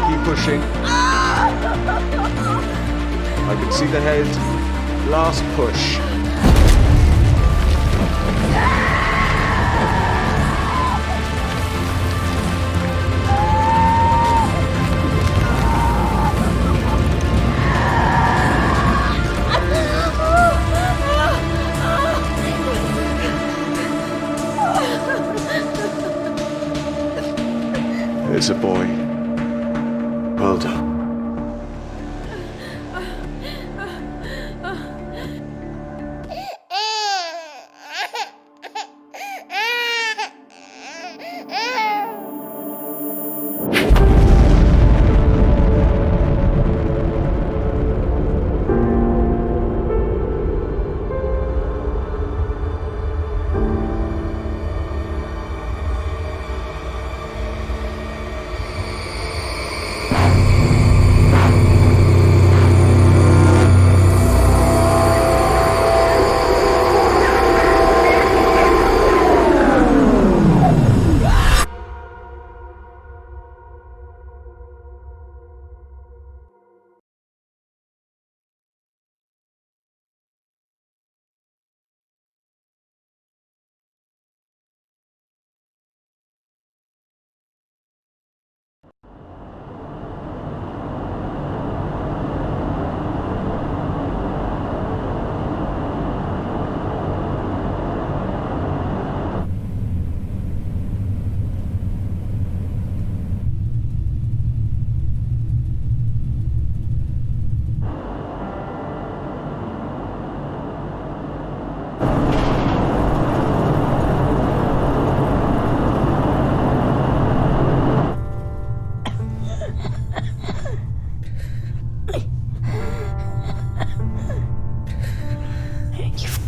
Keep pushing. I can see the head. Last push. It's a boy. Well done.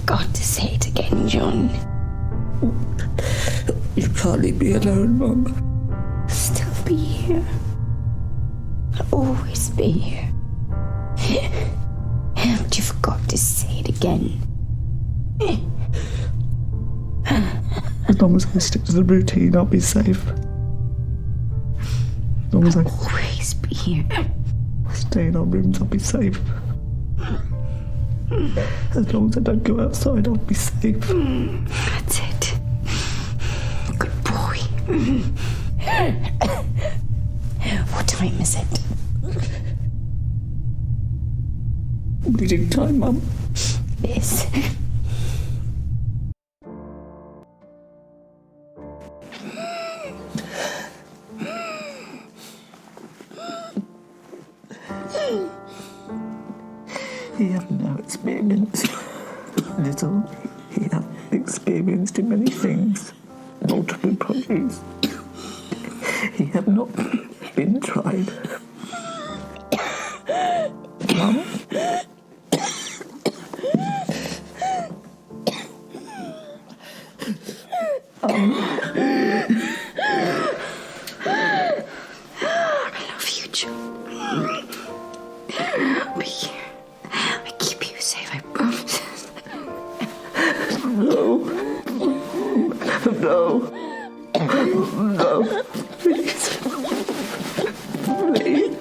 Got to say it again, John. You can't leave me alone, Mum. Still be here. I'll always be here. But you've got to say it again. As long as I stick to the routine, I'll be safe. As long as I Always be here. stay in our rooms, I'll be safe. As long as I don't go outside, I'll be safe. That's it. Good boy. What time is it? Reading time, Mum. Yes. He had no experience. Little, he had experienced in many things, multiple bodies. He had not been tried. Mum? I love you, John. I'll be here. I keep you safe, I promise. No. No. No. Please. Please.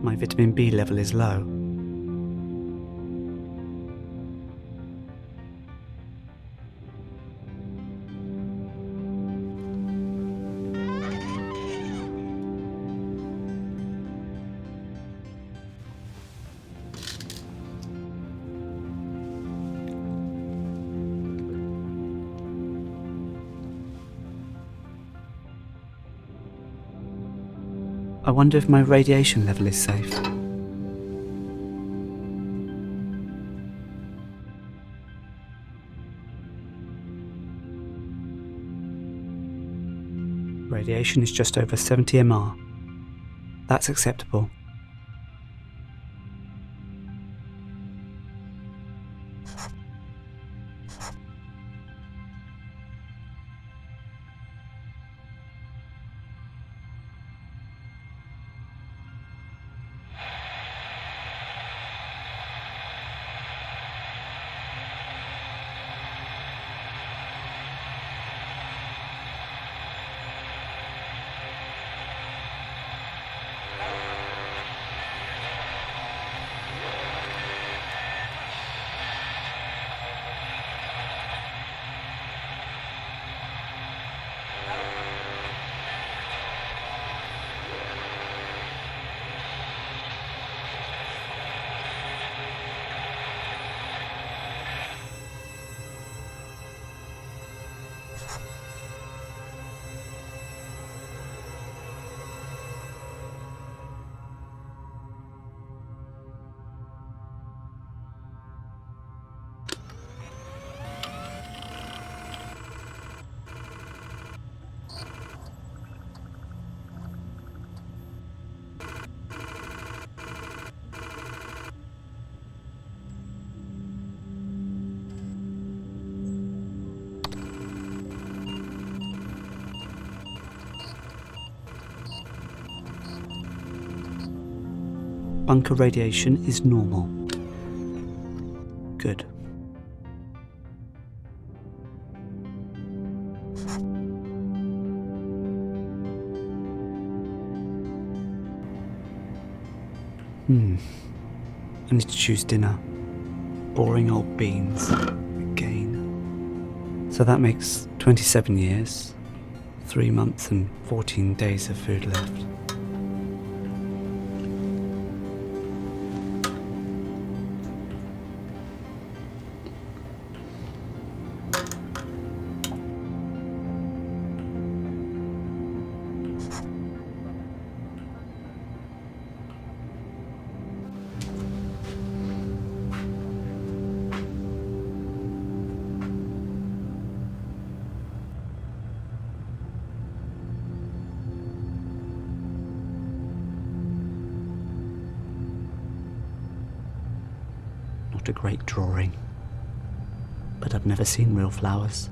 My vitamin B level is low. I wonder if my radiation level is safe. Radiation is just over 70 MR. That's acceptable. Bunker radiation is normal. Good. I need to choose dinner. Boring old beans. Again. So that makes 27 years, 3 months and 14 days of food left. Not a great drawing, but I've never seen real flowers.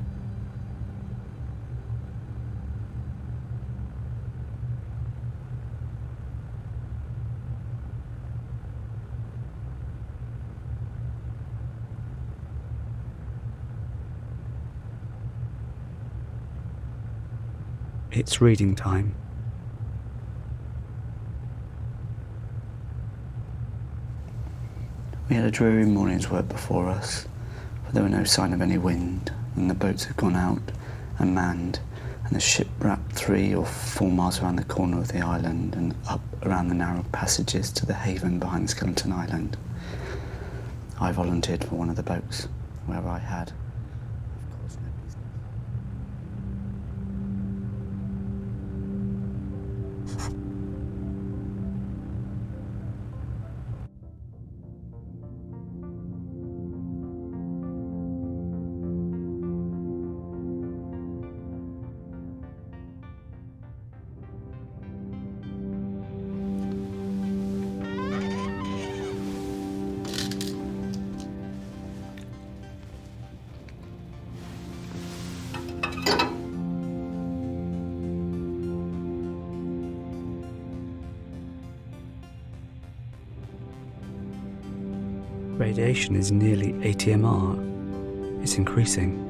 It's reading time. We had a dreary morning's work before us, but there were no sign of any wind, and the boats had gone out and manned, and the ship wrapped 3 or 4 miles around the corner of the island and up around the narrow passages to the haven behind Skeleton Island. I volunteered for one of the boats, where I had, of course, no business. Radiation is nearly 80 MR. It's increasing.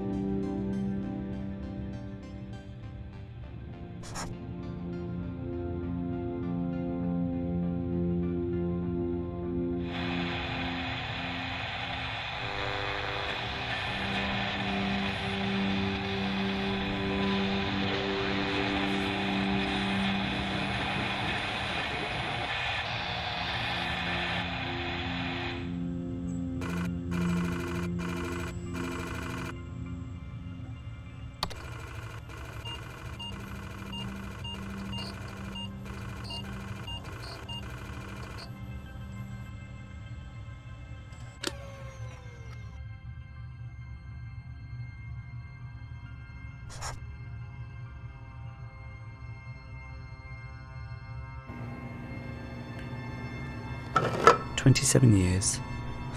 "27 years,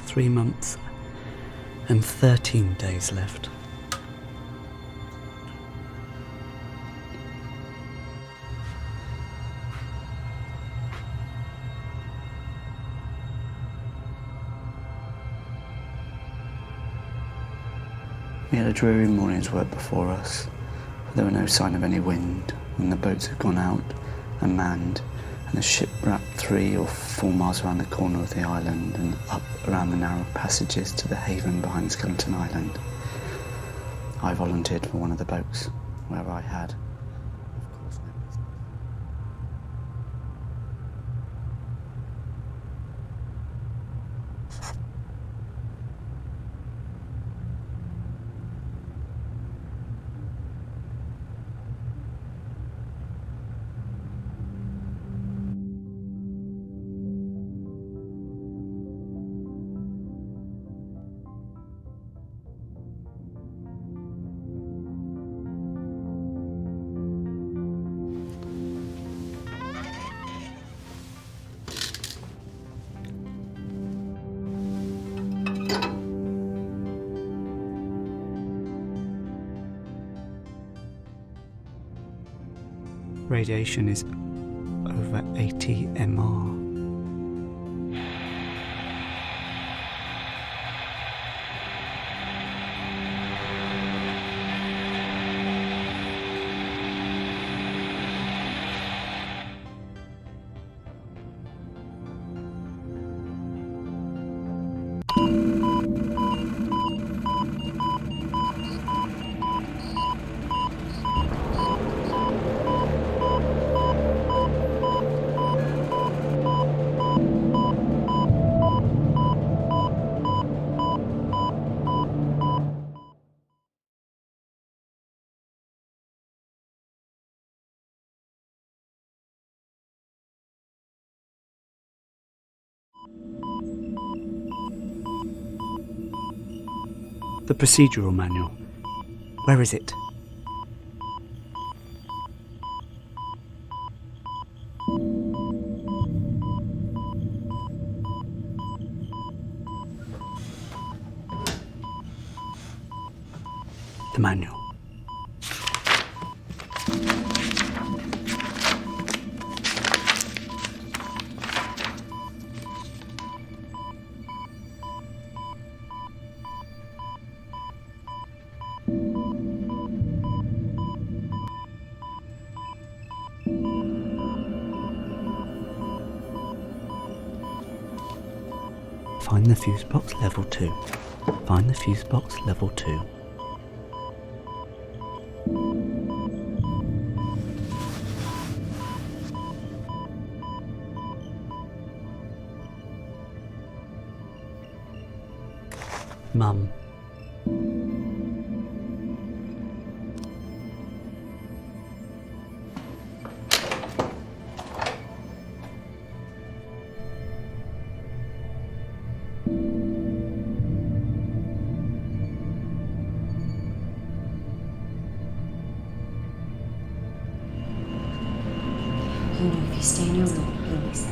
3 months, and 13 days left." We had a dreary morning's work before us, but there were no sign of any wind, and the boats had gone out and manned, and the ship wrapped 3 or 4 miles around the corner of the island and up around the narrow passages to the haven behind Skeleton Island. I volunteered for one of the boats, where I had, of course, no business. Radiation is over 80 MR. The procedural manual. Where is it? The manual. Find the fuse box level 2. Find the fuse box level 2. Mum. You know, if you stay in your room, you'll be safe.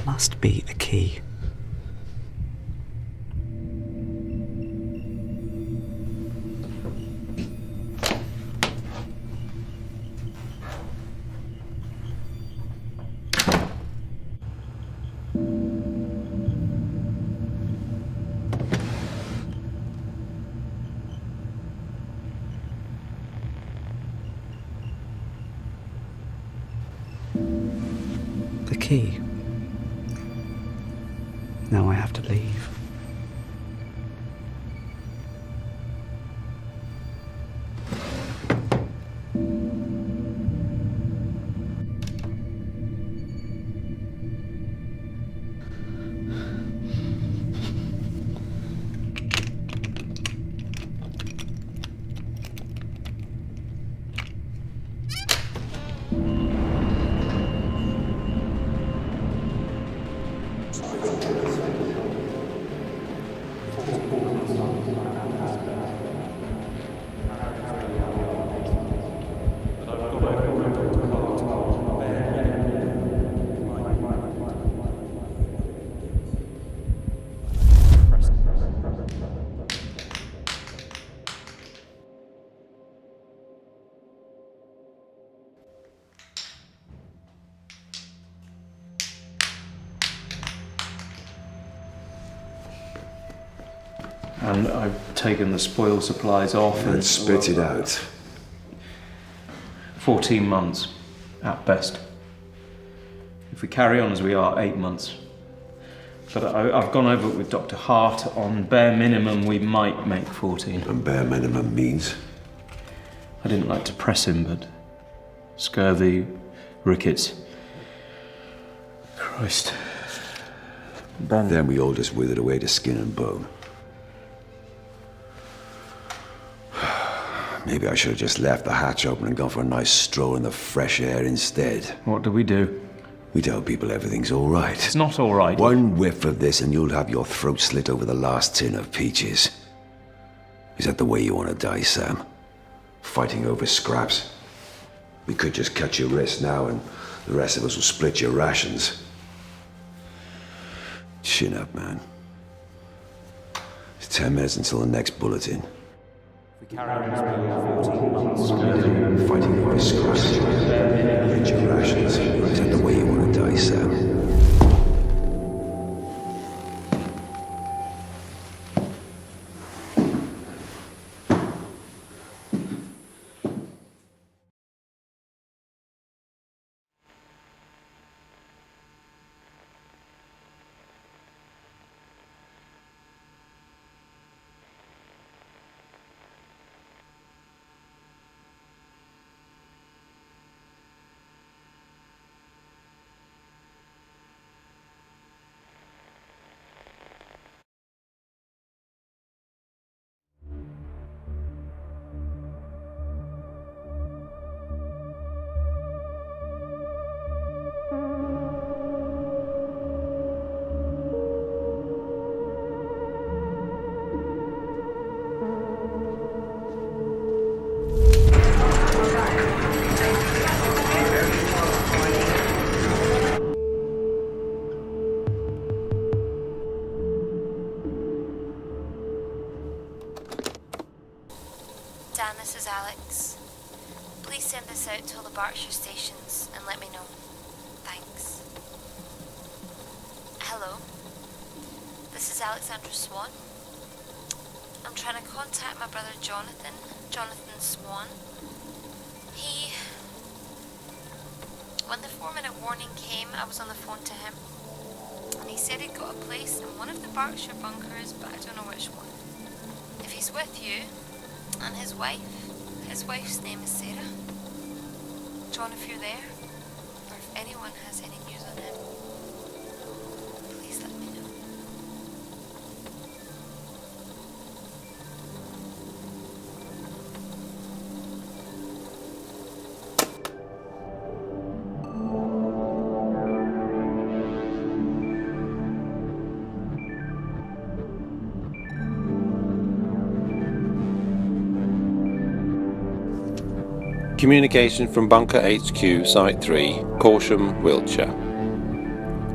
Must be a key. the key. Now I have to leave. And I've taken the spoil supplies off And spit it out. 14 months, at best. If we carry on as we are, 8 months. But I've gone over it with Dr. Hart. On bare minimum, we might make 14. And bare minimum means? I didn't like to press him, but scurvy, rickets. Christ. Then we all just withered away to skin and bone. Maybe I should have just left the hatch open and gone for a nice stroll in the fresh air instead. What do? We tell people everything's all right. It's not all right. One whiff of this and you'll have your throat slit over the last tin of peaches. Is that the way you want to die, Sam? Fighting over scraps? We could just cut your wrist now and the rest of us will split your rations. Chin up, man. It's 10 minutes until the next bulletin. Fighting over scraps. Split your rations. Is that the way you want to die, Sam? Dan, this is Alex. Please send this out to all the Berkshire stations and let me know. Thanks. Hello. This is Alexandra Swan. I'm trying to contact my brother Jonathan Swan. When the 4-minute warning came, I was on the phone to him. And he said he'd got a place in one of the Berkshire bunkers, but I don't know which one. If he's with you, and his wife's name is Sarah. John, if you're there, or if anyone has any news on him, please let me know. Communication from Bunker HQ, Site 3, Corsham, Wiltshire.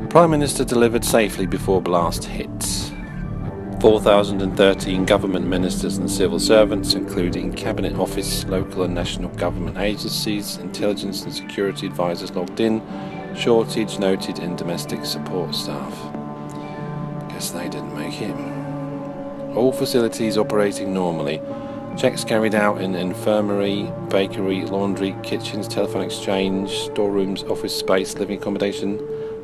Prime Minister delivered safely before blast hits. 4,013 government ministers and civil servants, including Cabinet Office, local and national government agencies, intelligence and security advisors logged in. Shortage noted in domestic support staff. Guess they didn't make it. All facilities operating normally. Checks carried out in infirmary, bakery, laundry, kitchens, telephone exchange, storerooms, office space, living accommodation.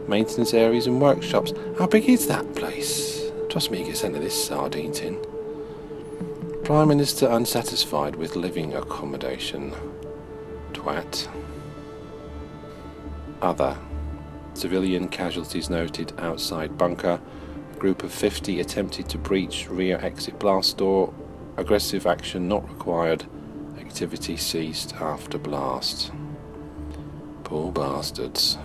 maintenance areas and workshops. How big is that place? Trust me, you get sent to this sardine tin. Prime Minister unsatisfied with living accommodation. Twat. Other. Civilian casualties noted outside bunker. A group of 50 attempted to breach rear exit blast door. Aggressive action not required. Activity ceased after blast. Poor bastards.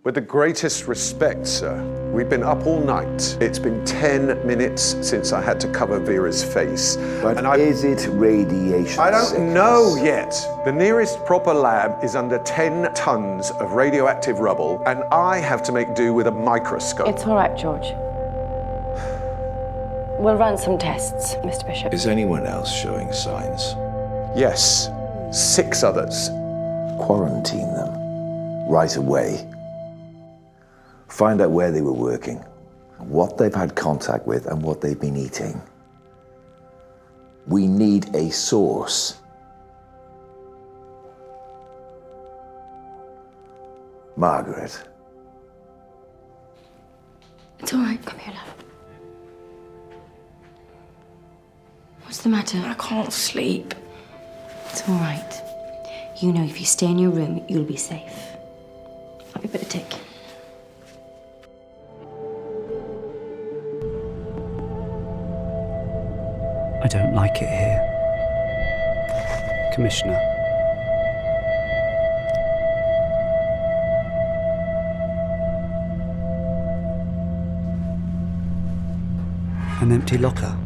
With the greatest respect, sir, we've been up all night. It's been 10 minutes since I had to cover Vera's face. But is it radiation I don't sickness? know yet. The nearest proper lab is under 10 tons of radioactive rubble, and I have to make do with a microscope. It's all right, George. We'll run some tests, Mr. Bishop. Is anyone else showing signs? Yes, 6 others. Quarantine them right away. Find out where they were working, what they've had contact with, and what they've been eating. We need a source. Margaret. It's all right. Come here, love. What's the matter? I can't sleep. It's all right. You know, if you stay in your room, you'll be safe. I'll be a bit of tick. I don't like it here. Commissioner. An empty locker.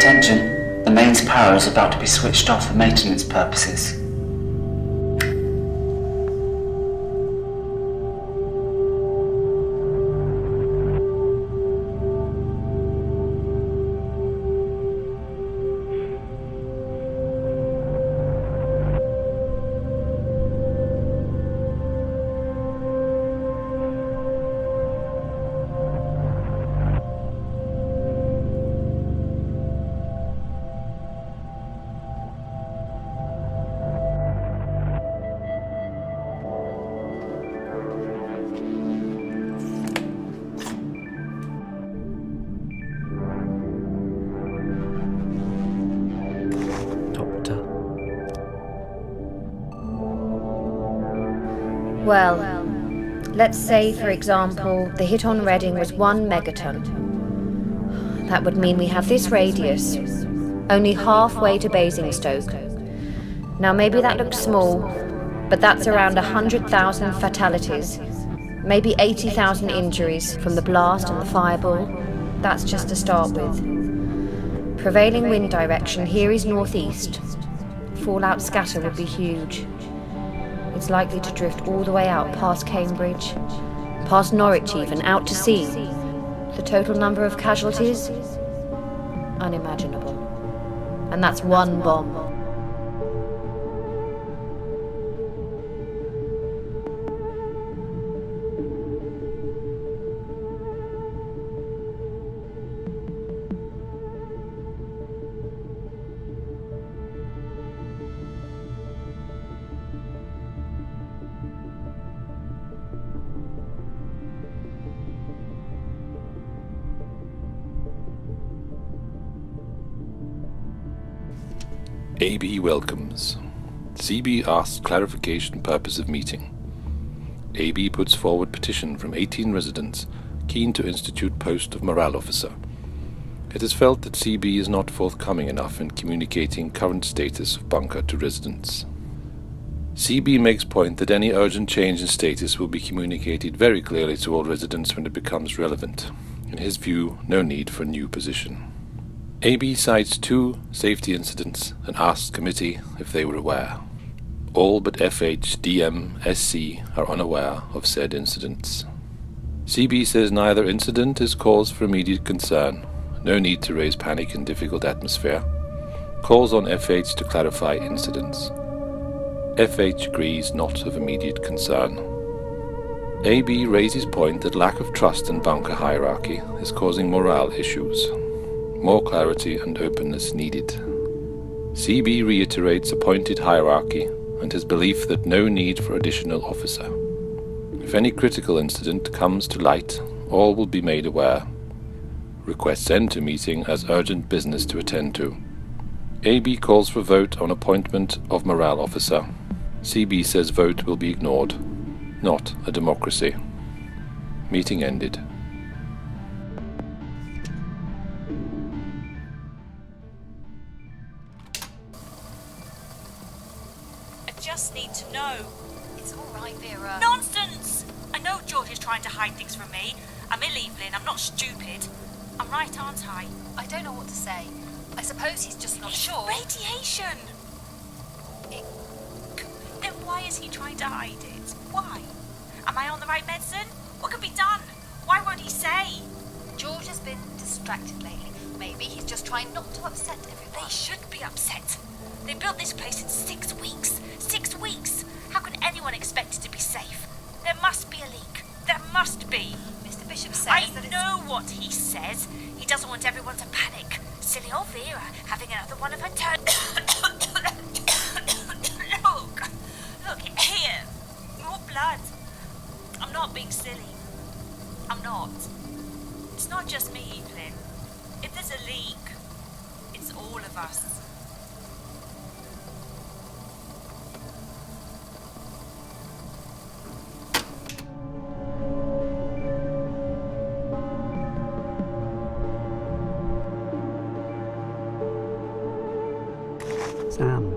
Attention, the mains power is about to be switched off for maintenance purposes. Well, let's say, for example, the hit on Reading was 1 megaton. That would mean we have this radius, only halfway to Basingstoke. Now maybe that looks small, but that's around 100,000 fatalities, maybe 80,000 injuries from the blast and the fireball. That's just to start with. Prevailing wind direction here is northeast. Fallout scatter would be huge. It's likely to drift all the way out past Cambridge, past Norwich even, out to sea. The total number of casualties? Unimaginable. And that's 1 bomb. AB welcomes. CB asks clarification purpose of meeting. AB puts forward petition from 18 residents keen to institute post of morale officer. It is felt that CB is not forthcoming enough in communicating current status of bunker to residents. CB makes point that any urgent change in status will be communicated very clearly to all residents when it becomes relevant. In his view, no need for a new position. AB cites 2 safety incidents and asks committee if they were aware. All but FH, DM, SC are unaware of said incidents. CB says neither incident is cause for immediate concern, no need to raise panic in difficult atmosphere. Calls on FH to clarify incidents. FH agrees not of immediate concern. AB raises point that lack of trust in bunker hierarchy is causing morale issues. More clarity and openness needed. CB reiterates appointed hierarchy and his belief that no need for additional officer. If any critical incident comes to light, all will be made aware. Requests end to meeting as urgent business to attend to. AB calls for vote on appointment of morale officer. CB says vote will be ignored. Not a democracy. Meeting ended. Just need to know. It's all right, Vera. Nonsense! I know George is trying to hide things from me. I'm ill, Evelyn. I'm not stupid. I'm right, aren't I? I don't know what to say. I suppose he's just not sure. Radiation! Then why is he trying to hide it? Why? Am I on the right medicine? What can be done? Why won't he say? George has been distracted lately. Maybe he's just trying not to upset everyone. They should be upset. They built this place in 6 weeks. 6 weeks! How can anyone expect it to be safe? There must be a leak. There must be. Mr. Bishop says I that know what he says. He doesn't want everyone to panic. Silly old Vera having another one of her turns. Look, here. More blood. I'm not being silly. I'm not. It's not just me, Evelyn. If there's a leak, it's all of us. Sam,